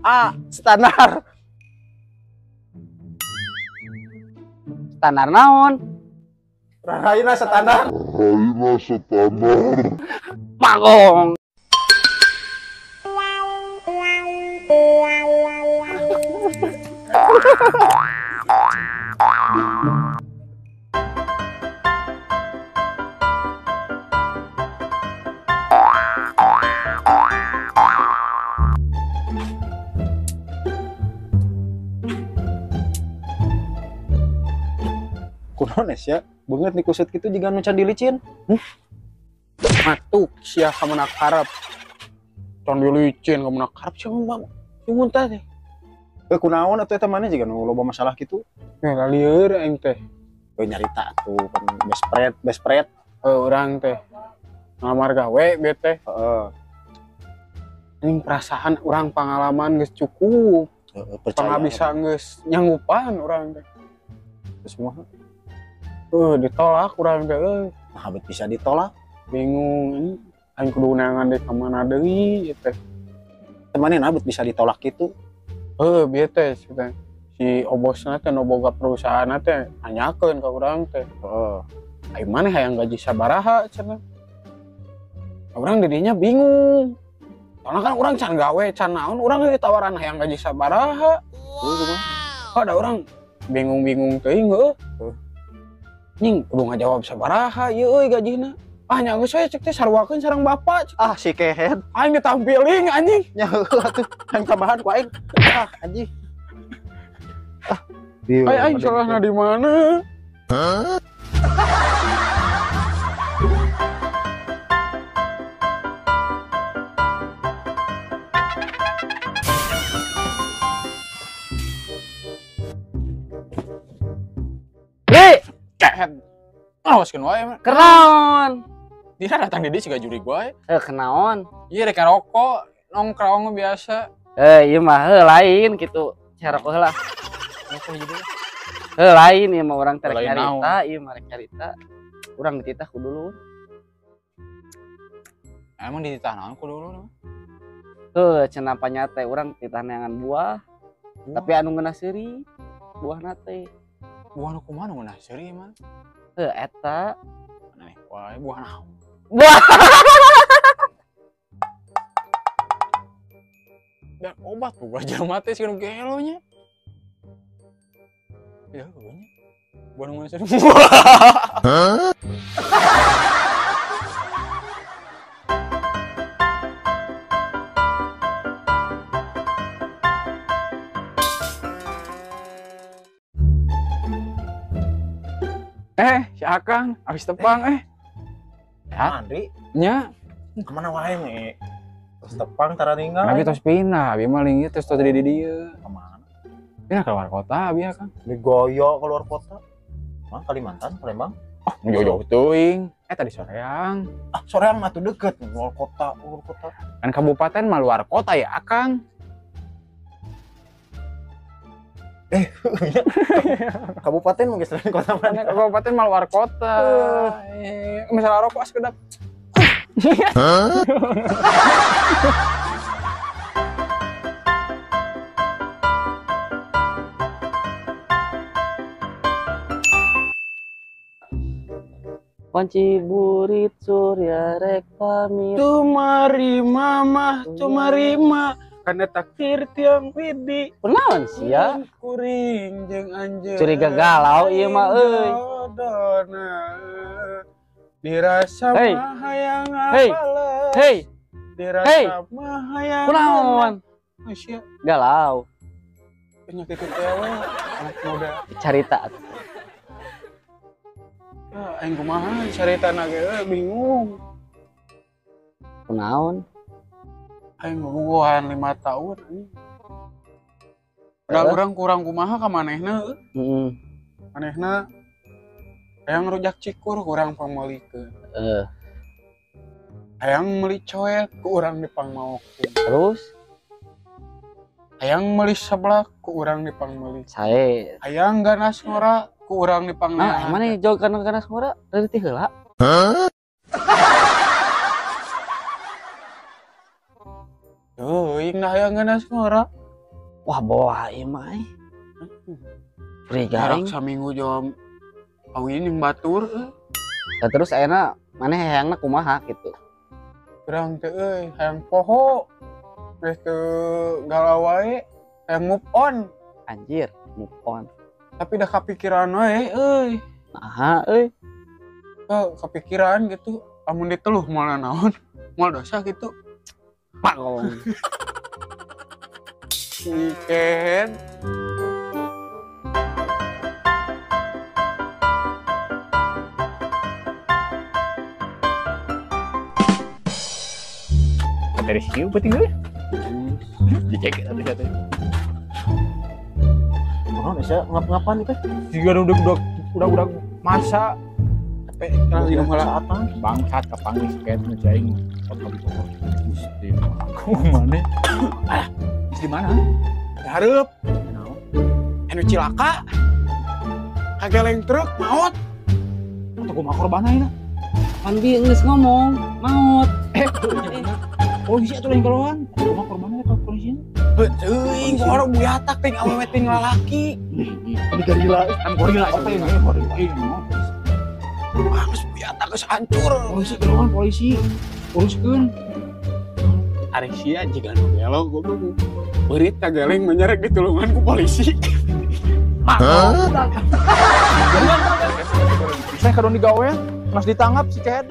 A. Standar. Standar naon? Rahaina standar. Magong. Kunaon ya? Banget nih kuset gitu juga nu can dilicin. Matuk sia kamenak harap. Can dilicin kamenak harap sia mah. Cuman teh. Kunaon atuh eta maneh juga nu loba masalah gitu. Ya lieur aing teh. Nyarita tuh kan best friend. Urang teh ngamar gawe bete. Heeh. Ini perasaan orang pengalaman geus cukup. Percaya bisa geus nyanggupan urang teh. semua. Ditolak urang teh Nah, habis bisa ditolak. bingung ini aing kudu neangan di kamana deui teh. Temannya habis bisa ditolak gitu. Bieu teh si obosna teh nu boga perusahaan teh nanyakeun ka urang teh. Heeh. Aing maneh hayang gaji sabaraha cenah. Urang didinya bingung. Soalnya kan urang can gawe, can naon, urang ditawaran hayang gaji sabaraha. Ada orang bingung-bingung teuing heuh. Nying kudu ngajawab sabaraha ieu euy gajina. Nya geus we cek teh sarwakeun sareng bapak. Si kehead. Aing ditampiling anjing. Nya atuh yang tambahan ku aing. Anjing. Aing salahna di mana? Kehead. Awaskeun wae mah. Kenaon? Dia datang di dieu siga juri gua. Kenaon? Iya rek rokok, nongkrong biasa. Ieu mah lain gitu. Cara heula. Lain ieu mah urang terek nyarita, ieu mah rek nyarita. Urang dititah ku dulu. Emang dititah naon ku dulu? Cenah panyate urang titah neangan buah. Tapi anu ngeunah seuri buahna teh. Buah nu kumaha nu ngeunah seuri mah? Eta. Aneh wae buah naon? Buah. Dan obat buah jelema teh sieun gelo nya. Ya pokoknya buah nu ngeunah seuri. Si Akang habis tepang Ya, Andri. nya Kemana wae nih? Terus tepang tara ninggal. abi tos pindah, abi mah linggih tos di dieu. Kemana? Pindah ke luar kota abi Akang. Di Goyo keluar kota. Mah Kalimantan, Palembang. Jauh-jauh teuing. Tadi soreang. Soreang atuh deket keluar kota. Kan kabupaten mah luar kota ya Akang. Kabupaten mungkin selain kota mana? Kabupaten mah luar kota. Misalnya rokok sekedap. Panci burit surya rek pamit. Tumari mamah, tumari ma. Karena takdir tiang widi. Kunaon sia? Kuring jeung anjeun. Curiga galau ieu mah euy. Dirasa mah hayang apales. Hei. Dirasa mah hayang. Kunaon? Sia Galau. penyakit cewek anak muda. Carita. Aing kumaha caritana ge bingung. Kunaon? Aing bobogohan 5 tahun anjing. Urang kurang kumaha ka manehna? Heeh. Manehna hayang rujak cikur kurang pameulikeun. Hayang meuli coet ku urang dipangmaokeun. Terus Hayang meuli seblak ku urang dipangmeuli. sae. Hayang ganas ngora ku urang dipangnahan. Mana jauh kana ngora dari ti heula? Teuing hayang ganas ngora. Wah bawa ieu mah. Friga Jarak aing. saminggu jam awin yang batur. Da terus ayeuna maneh hayangna kumaha gitu. Kurang teu euy, hayang poho. Geus teu galau wae, hayang move on. Anjir, move on. Tapi dah kepikiran wae euy. Nah, euy. Kepikiran gitu, amun diteluh moal naon, moal dosa gitu. Pagong. Iken. Dari sini berarti gue. Dicek tadi kata. Oh, bisa ngap-ngapan itu? Jika udah masa Tapi kalau di rumah Saatan. bangsat kapanggis kayak ngejaing foto di pokok di aku mana di mana hareup anu cilaka. Kageleng truk maut. atau gua makor bana ini Pan dia geus ngomong, maut. polisi atau lain kalauan atau gua makor bana ya polisi Teuing, orang buyatak ting awewe ting lalaki. ini gorila kan gorila apa ini gorila ini Harus buyatak geus hancur. polisi kalauan polisi uruskeun Ari sia jika nu gelo goblok. Beurit kageleng menyerek ditulungan ku polisi. saya kadon digawe mas ditangkap si Ket